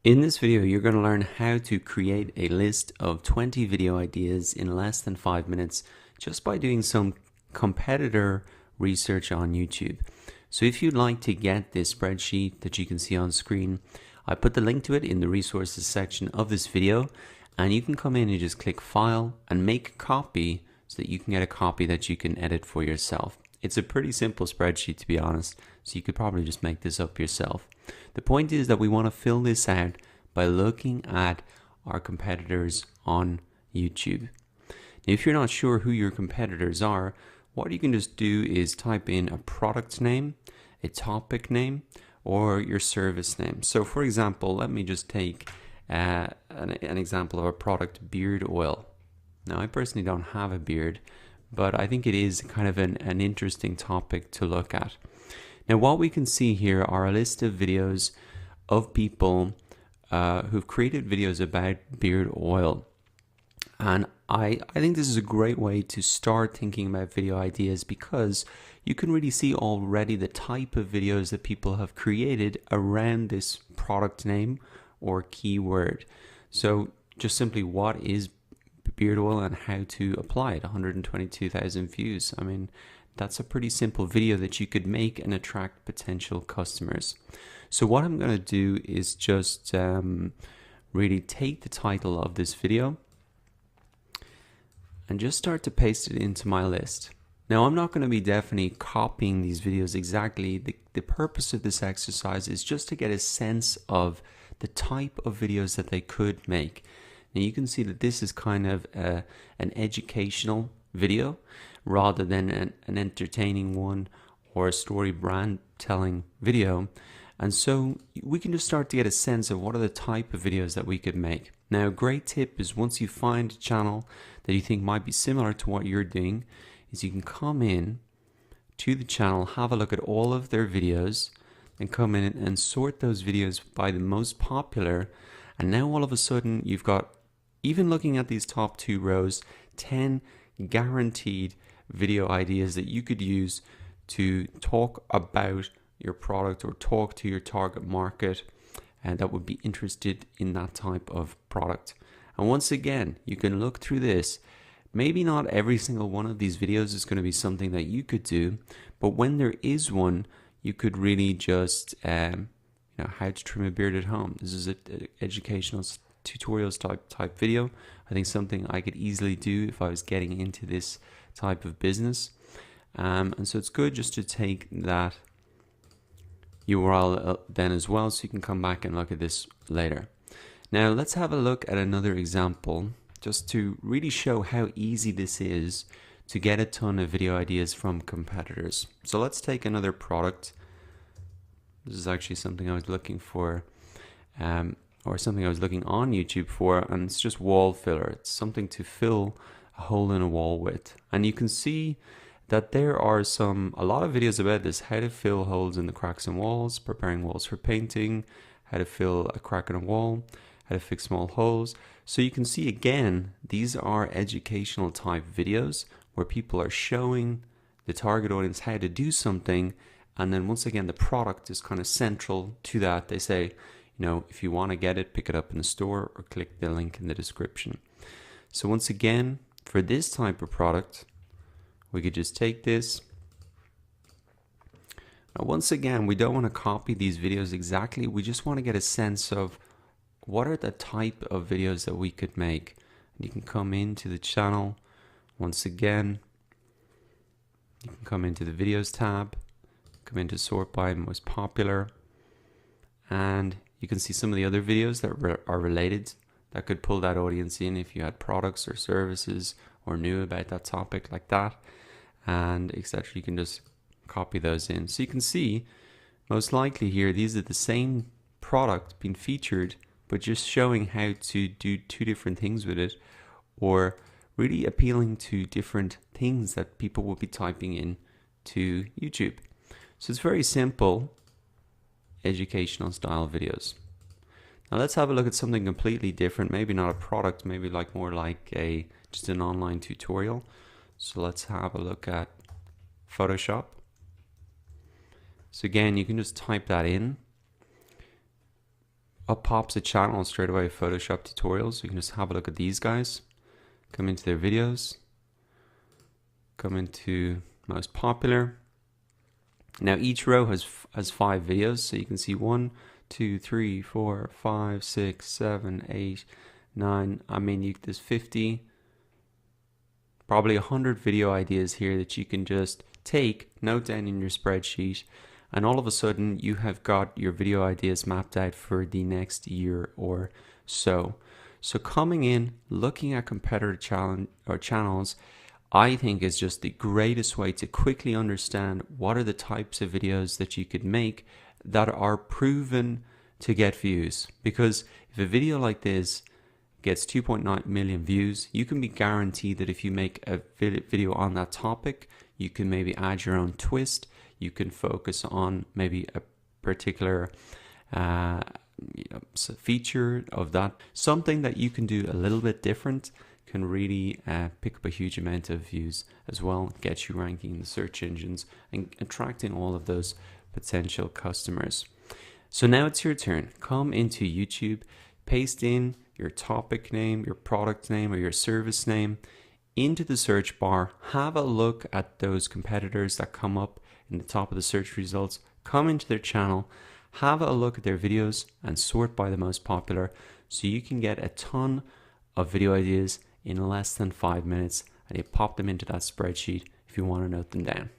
In this video, you're going to learn how to create a list of 20 video ideas in less than 5 minutes just by doing some competitor research on YouTube. So if you'd like to get this spreadsheet that you can see on screen, I put the link to it in the resources section of this video, and you can come in and just click File and make a copy so that you can get a copy that you can edit for yourself. It's a pretty simple spreadsheet, to be honest, so you could probably just make this up yourself. The point is that we want to fill this out by looking at our competitors on YouTube. Now, if you're not sure who your competitors are, what you can just do is type in a product name, a topic name, or your service name. So for example, let me just take an example of a product, beard oil. Now, I personally don't have a beard, but I think it is kind of an interesting topic to look at. Now, what we can see here are a list of videos of people who've created videos about beard oil. And I think this is a great way to start thinking about video ideas, because you can really see already the type of videos that people have created around this product name or keyword. So just simply, what is beard oil and how to apply it? 122,000 views. I mean, that's a pretty simple video that you could make and attract potential customers. So what I'm going to do is just really take the title of this video and just start to paste it into my list. Now, I'm not going to be definitely copying these videos exactly. The purpose of this exercise is just to get a sense of the type of videos that they could make. Now, you can see that this is kind of an educational video rather than an entertaining one or a story brand telling video. And so we can just start to get a sense of what are the type of videos that we could make. Now, a great tip is, once you find a channel that you think might be similar to what you're doing, is you can come in to the channel, have a look at all of their videos, and come in and sort those videos by the most popular. And now all of a sudden you've got, even looking at these top 2 rows, 10 guaranteed video ideas that you could use to talk about your product or talk to your target market and that would be interested in that type of product. And once again, you can look through this. Maybe not every single one of these videos is going to be something that you could do, but when there is one, you could really just how to trim a beard at home. This is an educational tutorials type video. I think something I could easily do if I was getting into this type of business. And so it's good just to take that URL then as well, so you can come back and look at this later. Now let's have a look at another example just to really show how easy this is to get a ton of video ideas from competitors. So let's take another product. This is actually something I was looking for, or something I was looking on YouTube for, and it's just wall filler. It's something to fill a hole in a wall with. And you can see that there are a lot of videos about this: how to fill holes in the cracks in walls, preparing walls for painting, how to fill a crack in a wall, how to fix small holes. So you can see, again, these are educational type videos where people are showing the target audience how to do something. And then once again, the product is kind of central to that. They say, if you want to get it, pick it up in the store or click the link in the description. So once again, for this type of product, we could just take this. Now, once again, we don't want to copy these videos exactly. We just want to get a sense of what are the type of videos that we could make. And you can come into the channel. Once again, you can come into the videos tab, come into sort by most popular, and you can see some of the other videos that are related that could pull that audience in if you had products or services or knew about that topic like that, and etc. You can just copy those in. So you can see, most likely here, these are the same product being featured, but just showing how to do 2 different things with it, or really appealing to different things that people will be typing in to YouTube. So it's very simple educational style videos. Now let's have a look at something completely different, maybe not a product, maybe more like just an online tutorial. So let's have a look at Photoshop. So again, you can just type that in. up pops a channel straight away, Photoshop tutorials. You can just have a look at these guys, come into their videos, come into most popular. Now each row has 5 videos, so you can see 1, 2, 3, 4, 5, 6, 7, 8, 9. I mean, there's 50, probably 100 video ideas here that you can just take, note down in your spreadsheet, and all of a sudden you have got your video ideas mapped out for the next year or so. So coming in, looking at competitor channels, I think is just the greatest way to quickly understand what are the types of videos that you could make that are proven to get views. Because if a video like this gets 2.9 million views, you can be guaranteed that if you make a video on that topic, you can maybe add your own twist. You can focus on maybe a particular feature of that. Something that you can do a little bit different can really pick up a huge amount of views as well, get you ranking in the search engines and attracting all of those potential customers. So now it's your turn. Come into YouTube, paste in your topic name, your product name, or your service name into the search bar. Have a look at those competitors that come up in the top of the search results. Come into their channel, have a look at their videos and sort by the most popular, so you can get a ton of video ideas in less than 5 minutes, and you pop them into that spreadsheet if you want to note them down.